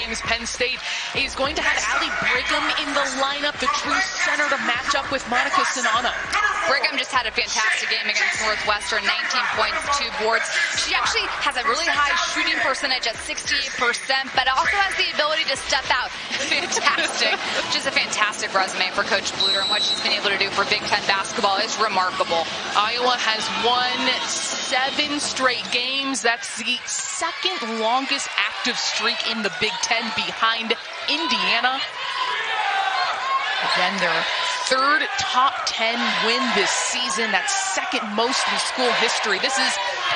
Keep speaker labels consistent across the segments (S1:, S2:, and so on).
S1: games. Penn State is going to have Allie Brigham in the lineup, the true center to match up with Monica Czinano.
S2: Brigham just had a fantastic game against Northwestern, 19 points, 2 boards. She actually has a really high shooting percentage at 68%, but also has the ability to step out. Fantastic. Just a fantastic resume for Coach Bluder, and what she's been able to do for Big Ten basketball is remarkable.
S1: Iowa has won 7 straight games. That's the second longest active streak in the Big Ten behind Indiana. Again, their third top 10 win this season. That's second most in school history. This is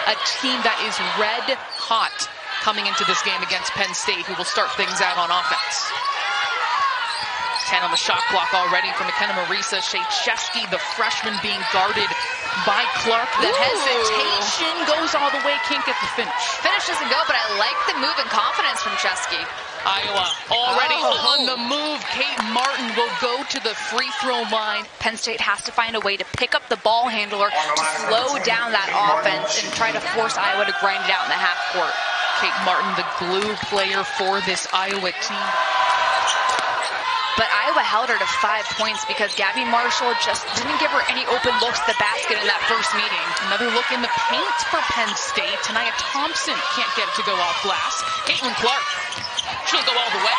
S1: a team that is red hot coming into this game against Penn State, who will start things out on offense. 10 on the shot clock already for McKenna Marisa. Shachesky, the freshman, being guarded by Clark. The hesitation goes all the way, can't get the finish.
S2: Finish doesn't go, but I like the move and confidence from Chesky.
S1: Iowa already on the move. Kate Martin will go to the free throw line.
S2: Penn State has to find a way to pick up the ball handler to slow down that offense and try to force Iowa to grind it out in the half court.
S1: Kate Martin, the glue player for this Iowa team.
S2: But Iowa held her to 5 points because Gabby Marshall just didn't give her any open looks at the basket in that first meeting.
S1: Another look in the paint for Penn State. Tanaya Thompson can't get it to go off glass. Caitlin Clark, she'll go all the way.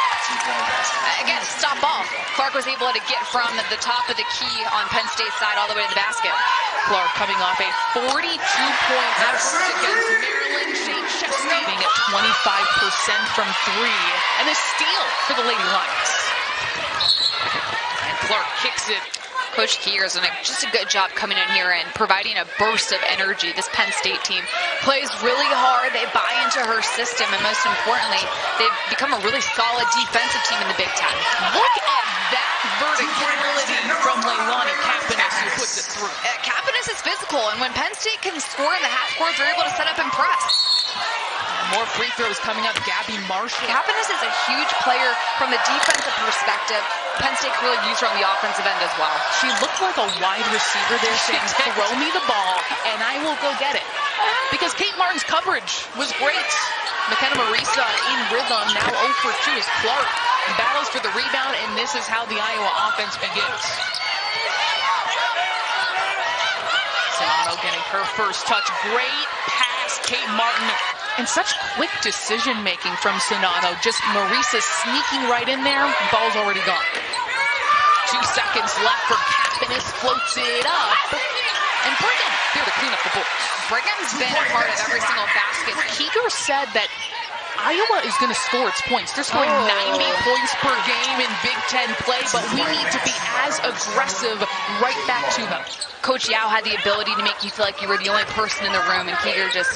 S2: Again, stop ball. Clark was able to get from the top of the key on Penn State's side all the way to the basket.
S1: Clark coming off a 42-point effort against Maryland. Shachesky at 25% from 3. And a steal for the Lady Lions. And Clark kicks it.
S2: Coach Keir is doing just a good job coming in here and providing a burst of energy. This Penn State team plays really hard. They buy into her system, and most importantly, they've become a really solid defensive team in the Big Ten.
S1: Look at that verticality from Leilani Kapanis, who puts it through.
S2: Kapanis is physical, and when Penn State can score in the half court, they're able to set up and press.
S1: More free throws coming up. Gabby Marshall.
S2: Kapanis is a huge player from a defensive perspective. Penn State can really use her on the offensive end as well.
S1: She looked like a wide receiver there saying, throw me the ball and I will go get it. Because Kate Martin's coverage was great. McKenna Marisa in rhythm, now 0 for 2 as Clark battles for the rebound, and this is how the Iowa offense begins. Czinano getting her first touch. Great pass, Kate Martin. And such quick decision-making from Czinano. Just Marisa sneaking right in there. Ball's already gone. 2 seconds left for Kapanis. Floats it up. And Brigham there to clean up the boards.
S2: Brigham's been a part of every single basket.
S1: Keeger said that Iowa is going to score its points. They're scoring 90 points per game in Big Ten play, but we need to be as aggressive right back to them.
S2: Coach Yao had the ability to make you feel like you were the only person in the room, and Keeger just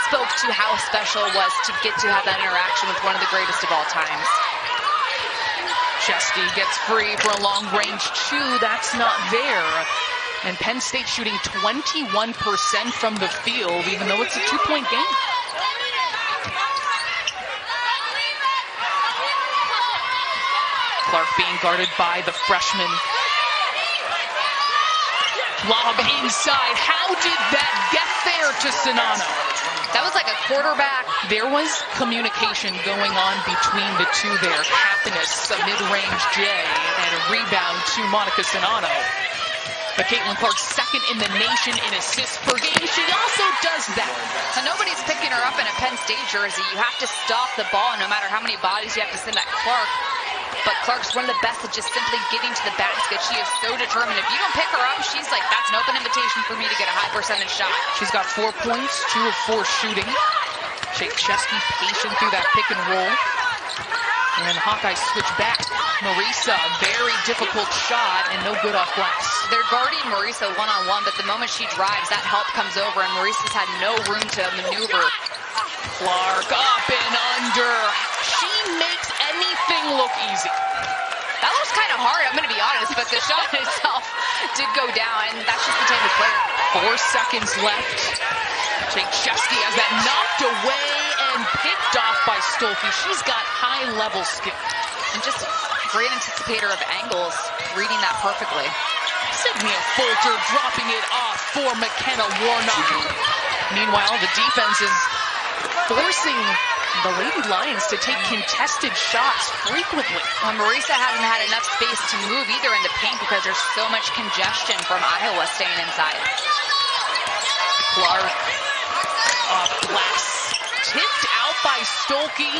S2: spoke to how special it was to get to have that interaction with one of the greatest of all times.
S1: Chesky gets free for a long-range 2. That's not there. And Penn State shooting 21% from the field, even though it's a 2-point game. Clark being guarded by the freshman. Lob inside. How did that get there to Czinano?
S2: That was like a quarterback.
S1: There was communication going on between the two there. Kapanis, a mid-range J, and a rebound to Monica Czinano. But Caitlin Clark second in the nation in assists per game. She also does that.
S2: So nobody's picking her up in a Penn State jersey. You have to stop the ball no matter how many bodies you have to send at Clark. But Clark's one of the best at just simply getting to the basket. She is so determined. If you don't pick her up, she's like, that's an open invitation for me to get a high percentage shot.
S1: She's got 4 points, 2 of 4 shooting. Shachesky patient through that pick and roll. And then Hawkeyes switch back. Marisa, very difficult shot and no good off glass.
S2: They're guarding Marisa one-on-one, but the moment she drives, that help comes over, and Marisa's had no room to maneuver.
S1: Clark up and under. She makes anything look easy.
S2: That looks kind of hard, I'm going to be honest, but the shot itself did go down, and that's just the type of player.
S1: 4 seconds left. Shachesky has that knocked away and picked off by Stolfi. She's got high-level skill.
S2: And just a great anticipator of angles, reading that perfectly.
S1: Sydney Fulter dropping it off for McKenna Warnock. Meanwhile, the defense is forcing the Lady Lions to take contested shots frequently.
S2: Well, Marisa hasn't had enough space to move either in the paint because there's so much congestion from Iowa staying inside.
S1: Clark off glass, tipped out by Stolke.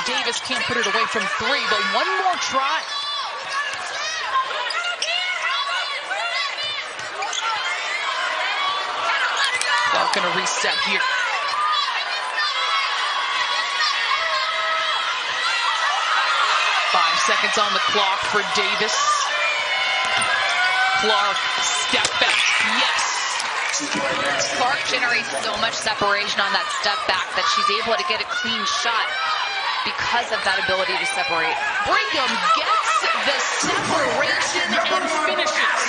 S1: Davis can't put it away from three, but one more try. Clark gonna reset here. Seconds on the clock for Davis. Clark, step back, yes.
S2: Clark generates so much separation on that step back that she's able to get a clean shot because of that ability to separate.
S1: Brigham gets the separation and finishes.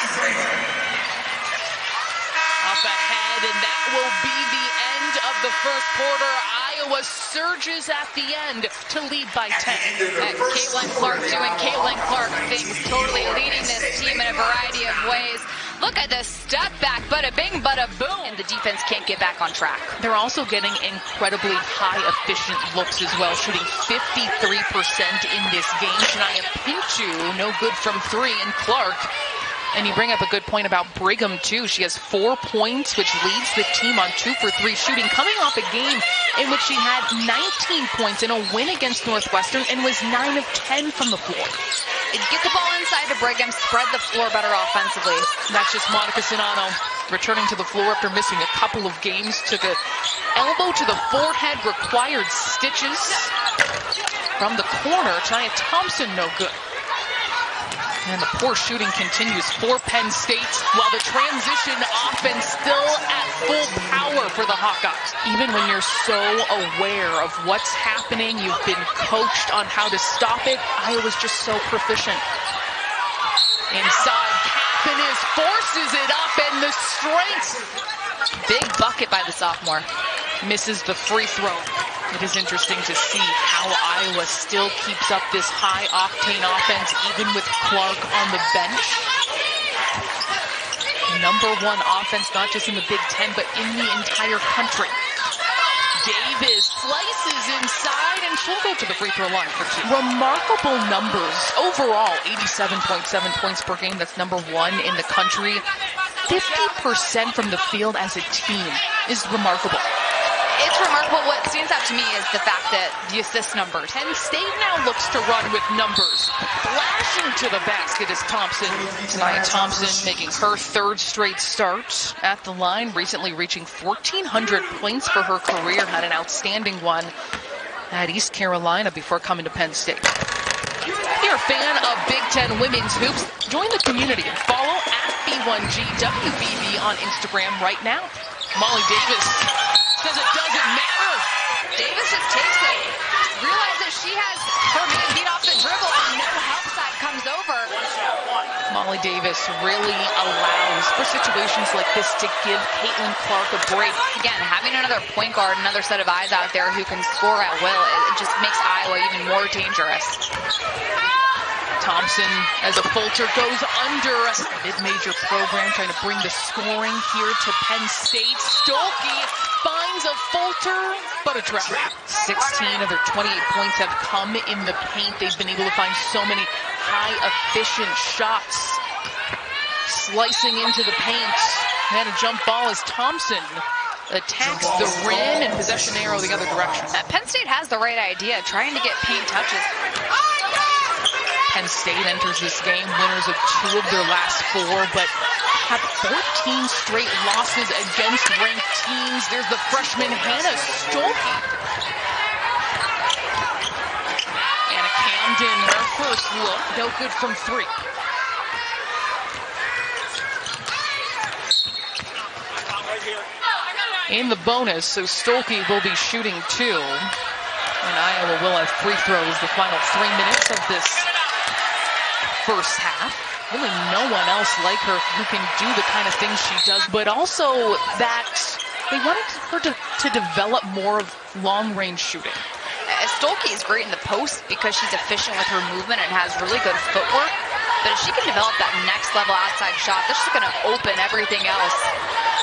S1: Up ahead, and that will be the end of the first quarter. Iowa surges at the end to lead by 10.
S2: Caitlin Clark doing Caitlin Clark things, totally leading this team in a variety of ways. Look at this step back, bada bing, bada boom. And the defense can't get back on track.
S1: They're also getting incredibly high efficient looks as well, shooting 53% in this game. Shania Pinchu, no good from three, and Clark. And you bring up a good point about Brigham, too. She has 4 points, which leads the team on 2 for 3 shooting, coming off a game in which she had 19 points in a win against Northwestern and was 9 of 10 from the floor.
S2: Get the ball inside to Brigham, spread the floor better offensively.
S1: That's just Monica Sonano returning to the floor after missing a couple of games. Took a elbow to the forehead, required stitches. From the corner, Tania Thompson, no good. And the poor shooting continues for Penn State, while the transition offense still at full power for the Hawkeyes. Even when you're so aware of what's happening, you've been coached on how to stop it, Iowa's just so proficient. Inside, Kapanis forces it up, and the strength.
S2: Big bucket by the sophomore.
S1: Misses the free throw. It is interesting to see how Iowa still keeps up this high-octane offense, even with Clark on the bench. Number one offense, not just in the Big Ten, but in the entire country. Davis slices inside, and she'll go to the free throw line for 2. Remarkable numbers. Overall, 87.7 points per game. That's number one in the country. 50% from the field as a team is remarkable.
S2: It's remarkable. What stands out to me is the fact that the assist numbers.
S1: Penn State now looks to run with numbers. Flashing to the basket is Thompson. Tania Thompson making her 3rd straight start at the line, recently reaching 1,400 points for her career. Had an outstanding one at East Carolina before coming to Penn State. If you're a fan of Big Ten women's hoops, join the community and follow at B1GWBB on Instagram right now. Molly Davis says it doesn't matter.
S2: Davis just takes it, realizes she has her man beat off the dribble, and no help side comes over.
S1: Molly Davis really allows for situations like this to give Caitlin Clark a break.
S2: Again, having another point guard, another set of eyes out there who can score at will, it just makes Iowa even more dangerous.
S1: Thompson, as a Fulter, goes under. A mid-major program trying to bring the scoring here to Penn State. Stolke finds a Fulter, but a trap. 16 of their 28 points have come in the paint. They've been able to find so many high-efficient shots. Slicing into the paint. And a jump ball as Thompson attacks the rim, and possession arrow the other direction.
S2: Penn State has the right idea, trying to get paint touches.
S1: Penn State enters this game winners of 2 of their last 4, but have 14 straight losses against ranked teams. There's the freshman Hannah Stolke. Anna Camden, her first look, no good from 3. In the bonus, so Stolke will be shooting 2. And Iowa will have free throws the final 3 minutes of this first half. Really no one else like her who can do the kind of things she does, but also that they wanted her to develop more of long-range shooting.
S2: Stolke is great in the post because she's efficient with her movement and has really good footwork. But if she can develop that next level outside shot, this is going to open everything else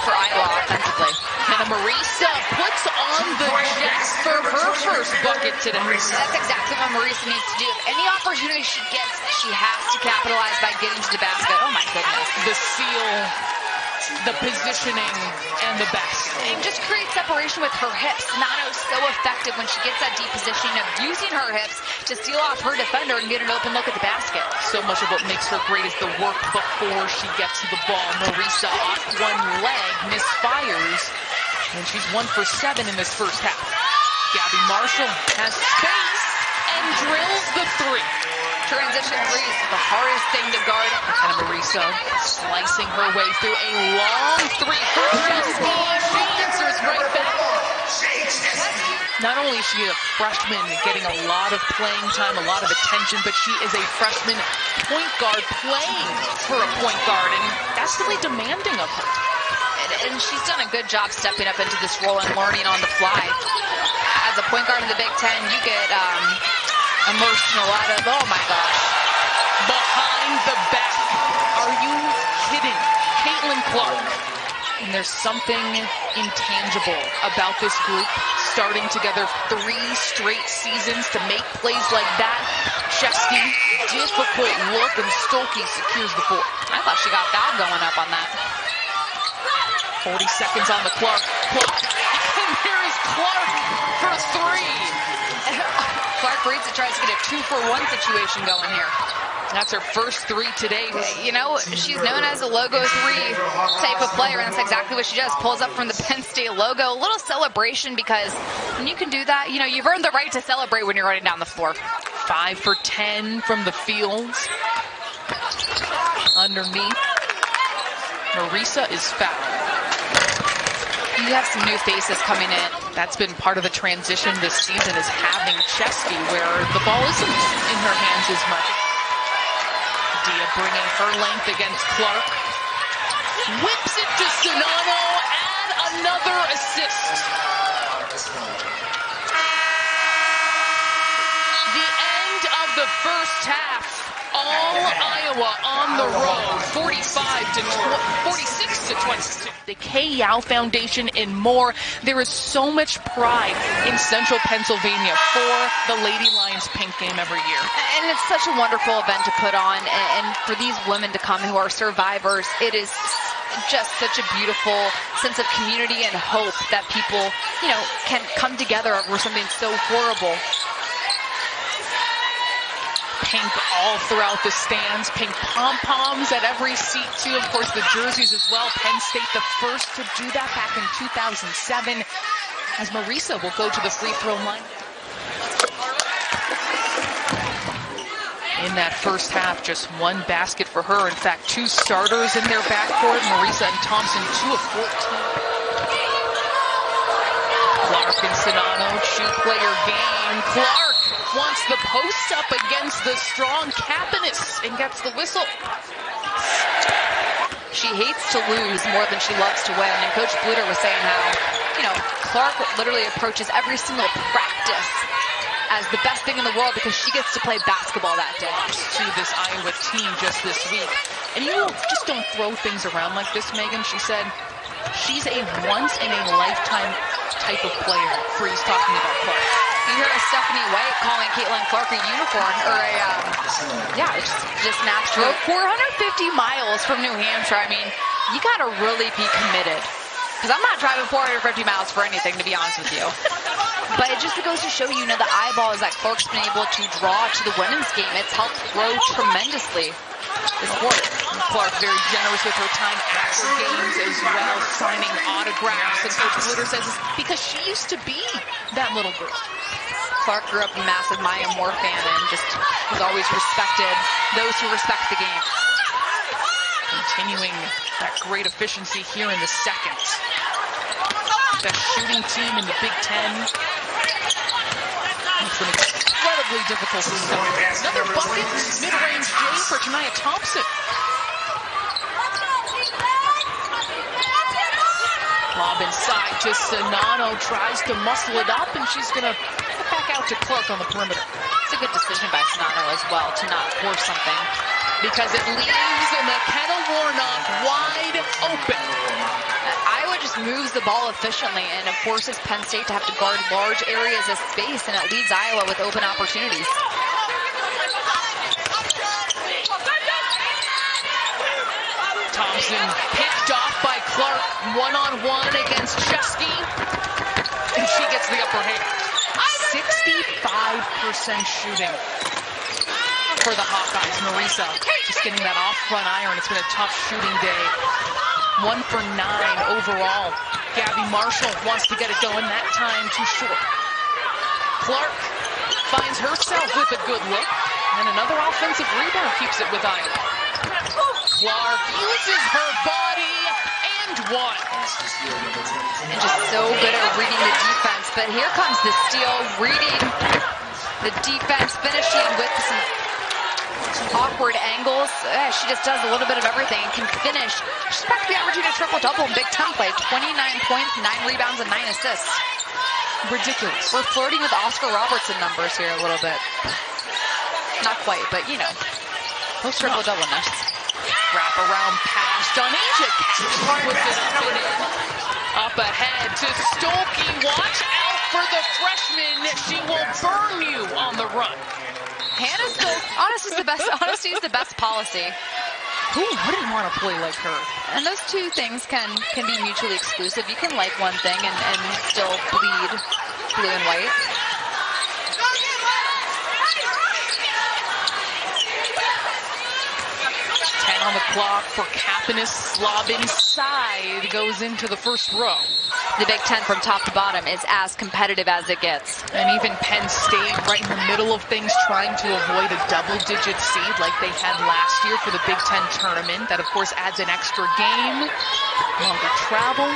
S2: for Iowa offensively.
S1: McKenna Marisa puts on the Jets for her first bucket today.
S2: That's exactly what Marisa needs to do. Any opportunity she gets, she has to capitalize by getting to the basket. Oh my goodness.
S1: The seal, the positioning, and the best.
S2: It just creates separation with her hips. Sonato's so effective when she gets that deep positioning of using her hips to seal off her defender and get an open look at the basket.
S1: So much of what makes her great is the work before she gets to the ball. Marisa off one leg, misfires, and she's 1 for 7 in this first half. Gabby Marshall has space and drills the three.
S2: Transition three is the hardest thing to guard.
S1: McKenna Marisa slicing her way through a long three for Chesky. She answers right back. Not only is she a freshman getting a lot of playing time, a lot of attention, but she is a freshman point guard playing for a point guard, and that's really demanding of her.
S2: And she's done a good job stepping up into this role and learning on the fly. As a point guard in the Big Ten, you get immersed in a lot of, oh my gosh.
S1: Behind the back. Are you kidding? Caitlin Clark. And there's something intangible about this group starting together 3 straight seasons to make plays like that. Chesky, difficult look, and Stolke secures the board.
S2: I thought she got foul going up on that.
S1: 40 seconds on the Clark. And here is Clark for a three.
S2: Clark reads it, tries to get a 2-for-1 situation going here.
S1: That's her first three today.
S2: You know, she's known as a logo 3 type of player, and that's exactly what she does. Pulls up from the Penn State logo. A little celebration, because when you can do that, you know, you've earned the right to celebrate when you're running down the floor.
S1: 5 for 10 from the fields. Underneath. Marisa is fouled.
S2: You have some new faces coming in.
S1: That's been part of the transition this season, is having Chesky where the ball isn't in her hands as much. Dia bringing her length against Clark. Whips it to Sonano, and another assist. The end of the first half. All Iowa on the road, 46 to 22. The Kay Yow Foundation and more. There is so much pride in Central Pennsylvania for the Lady Lions Pink game every year.
S2: And it's such a wonderful event to put on, and for these women to come who are survivors, it is just such a beautiful sense of community and hope that people, you know, can come together over something so horrible.
S1: Pink all throughout the stands, pink pom-poms at every seat too, of course the jerseys as well. Penn State the first to do that back in 2007, as Marisa will go to the free throw line. In that first half, just 1 basket for her. In fact, 2 starters in their backcourt, Marisa and Thompson, 2 of 14. Clark and Sonano, two-player game. Clark wants the post up against the strong Kapanis and gets the whistle.
S2: She hates to lose more than she loves to win. And Coach Bluter was saying how, you know, Clark literally approaches every single practice as the best thing in the world because she gets to play basketball that day.
S1: To this Iowa team just this week. And you just don't throw things around like this, Megan. She said she's a once-in-a-lifetime type of player. Freeze talking about Clark.
S2: You hear Stephanie White calling Caitlin Clark a unicorn, or it's just natural. 450 miles from New Hampshire. I mean, you gotta really be committed. Because I'm not driving 450 miles for anything, to be honest with you. But it just goes to show you, know, the eyeballs that Clark's been able to draw to the women's game. It's helped grow tremendously the sport.
S1: Clark very generous with her time after games as well, signing autographs. And Coach Bluter says it's because she used to be that little girl.
S2: Clark grew up a massive Maya Moore fan and just has always respected those who respect the game.
S1: Continuing that great efficiency here in the second. Best shooting team in the Big Ten. It's been incredibly difficult to stop. Another bucket, mid-range J for Tania Thompson. Lob inside to Sonano, tries to muscle it up, and she's going to put back out to Clark on the perimeter.
S2: It's a good decision by Sonano as well to not force something.
S1: Because it leaves McKenna Warnock wide open.
S2: Iowa just moves the ball efficiently, and it forces Penn State to have to guard large areas of space, and it leaves Iowa with open opportunities.
S1: Thompson picked off by Clark, one-on-one against Chesky, and she gets the upper hand. 65% shooting for the Hawkeyes. Marisa just getting that off front iron. It's been a tough shooting day. 1 for 9 overall. Gabby Marshall wants to get it going. That time too short. Clark finds herself with a good look, and another offensive rebound keeps it with Iowa. Clark uses her body and one.
S2: And just so good at reading the defense. But here comes the steal, reading the defense, finishing with some awkward angles. She just does a little bit of everything and can finish. She's practically averaging a triple-double in Big Ten play. 29 points, 9 rebounds, and 9 assists.
S1: Ridiculous.
S2: We're flirting with Oscar Robertson numbers here a little bit. Not quite, but you know. Post triple-double-ness.
S1: Wrap around pass. Donasia puts it up and in. Up ahead to Stolke. Watch out for the freshman. She will burn you on the run.
S2: Hannah Stolke. Honesty is the best policy.
S1: Who wouldn't want to play like her?
S2: And those two things can be mutually exclusive. You can like one thing and still bleed blue and white.
S1: 10 on the clock for Kapanis. Lob inside, goes into the first row.
S2: The Big Ten from top to bottom is as competitive as it gets.
S1: And even Penn State right in the middle of things, trying to avoid a double-digit seed like they had last year for the Big Ten tournament. That, of course, adds an extra game, longer travel.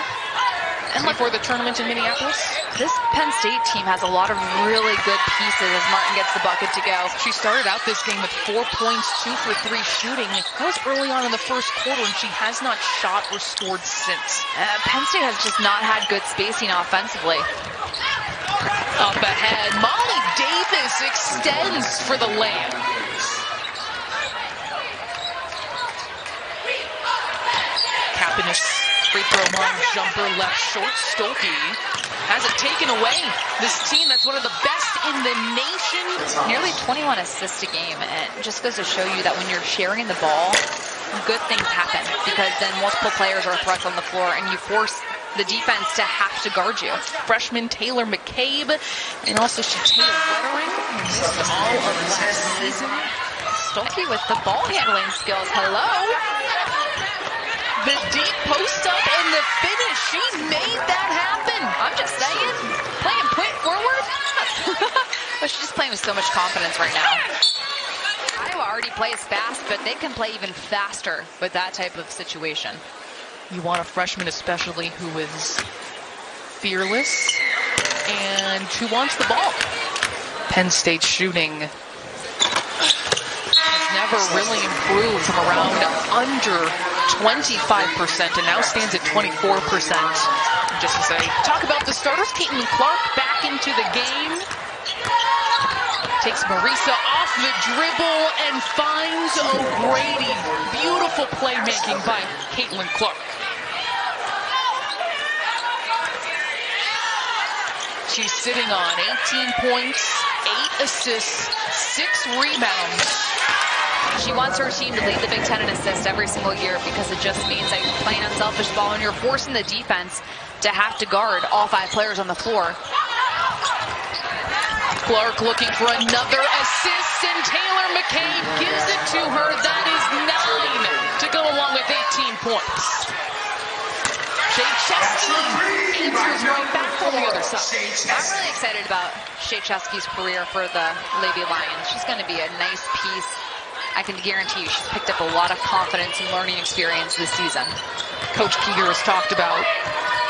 S1: And before the tournament in Minneapolis?
S2: This Penn State team has a lot of really good pieces as Martin gets the bucket to go.
S1: She started out this game with 4 points, 2 for 3 shooting. That was early on in the first quarter, and she has not shot or scored since.
S2: Penn State has just not had good spacing offensively.
S1: Up ahead, Molly Davis extends for the layup. Kapanis. Free throw line jumper left short. Stolke has it taken away. This team that's one of the best in the nation.
S2: Nearly 21 assists a game, and it just goes to show you that when you're sharing the ball, good things happen because then multiple players are threats on the floor and you force the defense to have to guard you.
S1: Freshman Taylor McCabe, and also Taylor Wettering. All of last season.
S2: Stolke with the ball handling skills. Hello.
S1: The deep post up and the finish. She made that happen.
S2: I'm just saying. Playing point forward. But she's just playing with so much confidence right now. Iowa already plays fast, but they can play even faster with that type of situation.
S1: You want a freshman especially who is fearless and who wants the ball. Penn State shooting has never really improved from around under 25% and now stands at 24%. Just to say, talk about the starters. Caitlin Clark back into the game. Takes Marisa off the dribble and finds O'Grady. Beautiful playmaking by Caitlin Clark. She's sitting on 18 points, 8 assists, 6 rebounds.
S2: She wants her team to lead the Big Ten in assists every single year because it just means that you're playing unselfish ball and you're forcing the defense to have to guard all 5 players on the floor.
S1: Clark looking for another assist, and Taylor McCabe gives it to her. That is 9 to go along with 18 points. Shea Chesky answers right back from the other side.
S2: I'm really excited about Shea Chesky's career for the Lady Lions. She's going to be a nice piece. I can guarantee you she's picked up a lot of confidence and learning experience this season.
S1: Coach Keeger has talked about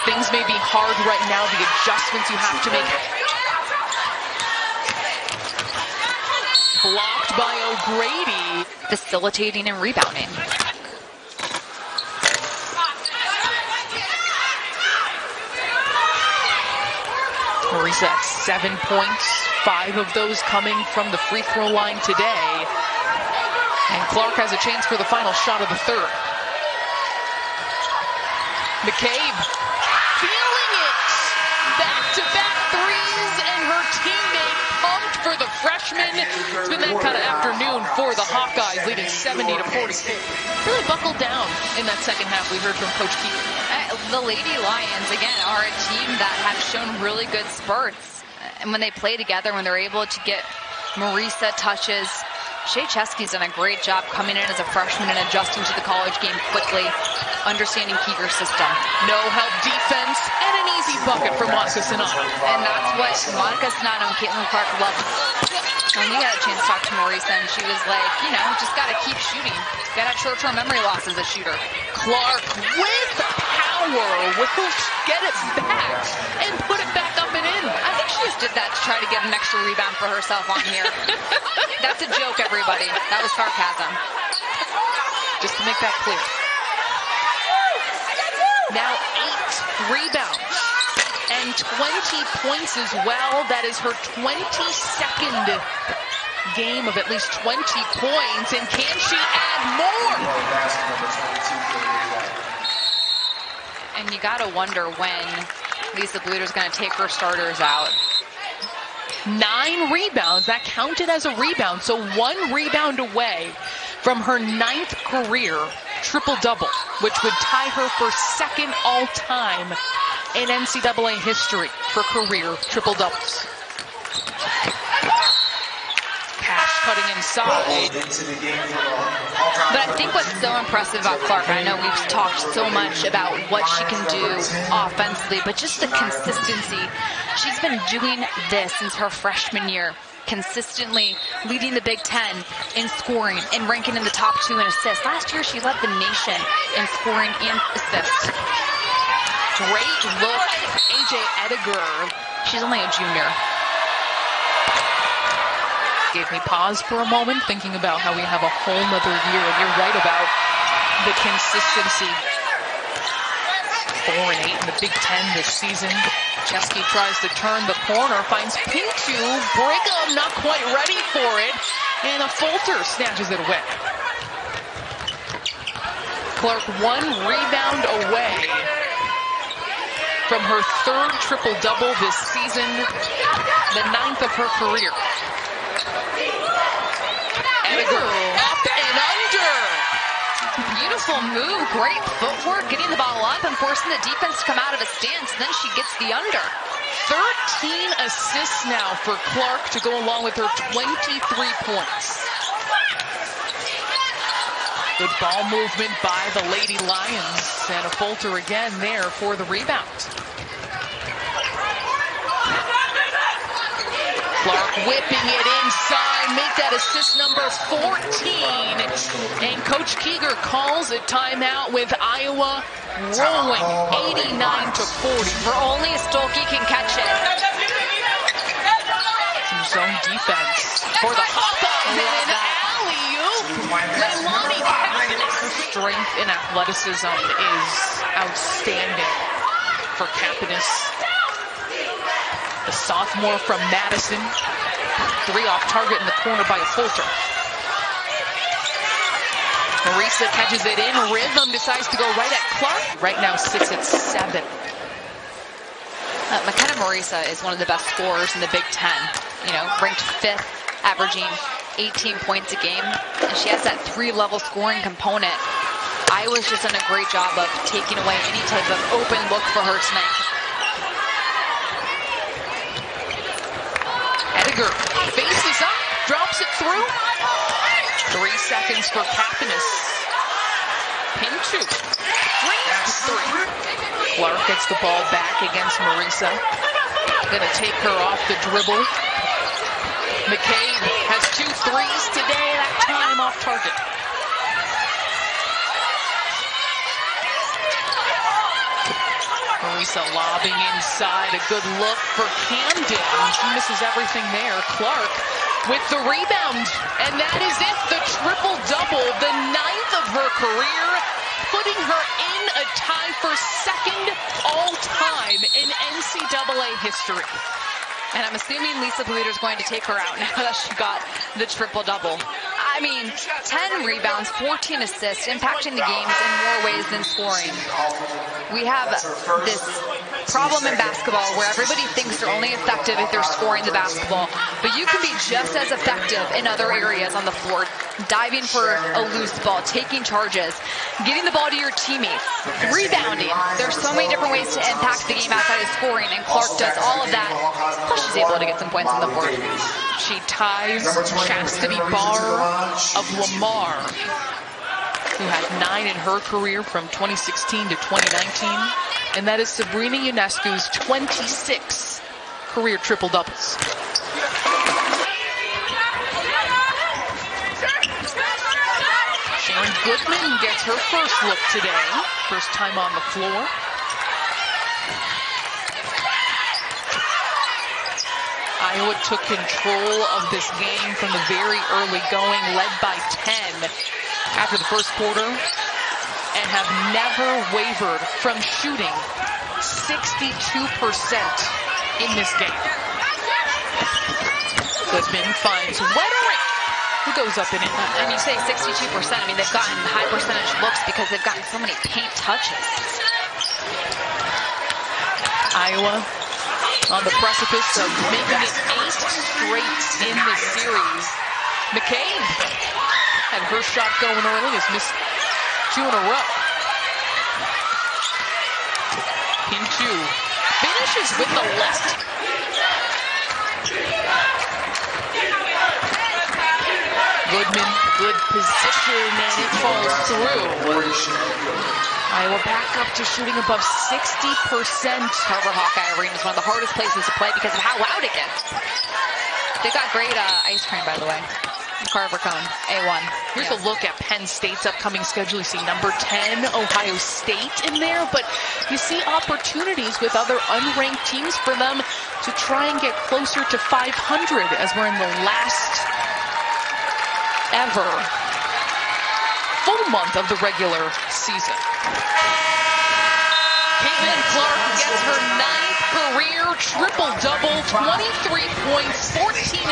S1: things may be hard right now, the adjustments you have to make. Blocked by O'Grady.
S2: Facilitating and rebounding.
S1: Marisa at 7 points, 5 of those coming from the free throw line today. And Clark has a chance for the final shot of the third. McCabe freshman. It's been that kind of afternoon for the Hawkeyes, leading 70-44. Really buckled down in that second half, we heard from Coach Keegan.
S2: The Lady Lions, again, are a team that have shown really good spurts. And when they play together, when they're able to get Marisa touches, Shea Chesky's done a great job coming in as a freshman and adjusting to the college game quickly, understanding Keeger's system.
S1: No help defense and an easy bucket for Monica Czinano.
S2: And that's what Monica Czinano and Caitlin Clark love. When we had a chance to talk to Marisa, and she was like, you know, just got to keep shooting. Got to have short-term memory loss as a shooter.
S1: Clark with power will get it back and put it back up and in.
S2: I think she just did that to try to get an extra rebound for herself on here. That's a joke, everybody. That was sarcasm.
S1: Just to make that clear. Now 8 rebounds and 20 points as well. That is her 22nd game of at least 20 points. And can she add more?
S2: And you got to wonder when Lisa Bluder's going to take her starters out.
S1: 9 rebounds. That counted as a rebound. So 1 rebound away from her 9th career triple-double, which would tie her for 2nd all-time in NCAA history for career triple-doubles. Cash cutting inside.
S2: But I think what's so impressive about Clark, I know we've talked so much about what she can do offensively, but just the consistency. She's been doing this since her freshman year, consistently leading the Big Ten in scoring and ranking in the top 2 in assists. Last year, she led the nation in scoring and assists.
S1: Great look, AJ Ediger.
S2: She's only a junior.
S1: Gave me pause for a moment, thinking about how we have a whole nother year, and you're right about the consistency. 4 and 8 in the Big Ten this season. Chesky tries to turn the corner, finds Pintu. Brigham not quite ready for it, and a Fulter snatches it away. Clark 1 rebound away from her 3rd triple-double this season, the 9th of her career. Ediger up and under.
S2: Beautiful move, great footwork, getting the ball up and forcing the defense to come out of a stance. Then she gets the under.
S1: 13 assists now for Clark to go along with her 23 points. Good ball movement by the Lady Lions, and a Fulter again there for the rebound. Clark whipping it inside, make that assist number 14. And Coach Keeger calls a timeout with Iowa rolling 89-40.
S2: For only Stolke can catch it.
S1: Some zone defense for the Hawkeyes and an alley-oop. Leilani Capinis. Her strength and athleticism is outstanding for Capinis. The sophomore from Madison. 3 off target in the corner by a Fulter. Marisa catches it in. Rhythm decides to go right at Clark. Right now sits at 7.
S2: McKenna Marisa is one of the best scorers in the Big Ten. You know, ranked 5th, averaging 18 points a game. And she has that 3-level scoring component. Iowa's just done a great job of taking away any type of open look for her tonight.
S1: Ediger faces up, drops it through. 3 seconds for Capinis. Pinchu. 3. Clark gets the ball back against Marisa. Gonna take her off the dribble. McCabe has 2 threes today, that time off target. Marisa lobbing inside, a good look for Camden. She misses everything there. Clark with the rebound, and that is it, the triple-double, the 9th of her career, putting her in a tie for 2nd all-time in NCAA history.
S2: And I'm assuming Lisa Bluder is going to take her out now that she got the triple-double. I mean, 10 rebounds, 14 assists, impacting the games in more ways than scoring. We have this problem in basketball where everybody thinks they're only effective if they're scoring the basketball, but you can be just as effective in other areas on the floor. Diving for a loose ball, taking charges, getting the ball to your teammates, rebounding. There's so many different ways to impact the game outside of scoring, and Clark does all of that. Plus, she's able to get some points on the board.
S1: She ties Chastity Barr of Lamar, who had 9 in her career from 2016 to 2019. And that is Sabrina Ionescu's 26 career triple-doubles. Sharon Goodman gets her first look today. First time on the floor. Iowa took control of this game from the very early going, led by 10 after the first quarter, and have never wavered from shooting 62% in this game. Goodman finds Wettering, who goes up and in.
S2: And you say 62%, I mean, they've gotten high percentage looks because they've gotten so many paint touches.
S1: Iowa on the precipice of making it 8 straight in this series. McCabe had her shot going early, has missed 2 in a row. Pinchu finishes with the left. Goodman, good position, and it falls through. Iowa back up to shooting above 60%.
S2: Carver Hawkeye Arena is one of the hardest places to play because of how loud it gets. They got great ice cream, by the way. Carver Cone, A1.
S1: Here's a look at Penn State's upcoming schedule. You see number 10, Ohio State in there, but you see opportunities with other unranked teams for them to try and get closer to 500 as we're in the last ever full month of the regular season. Caitlin Clark gets her 9th career triple-double, 23 points, 14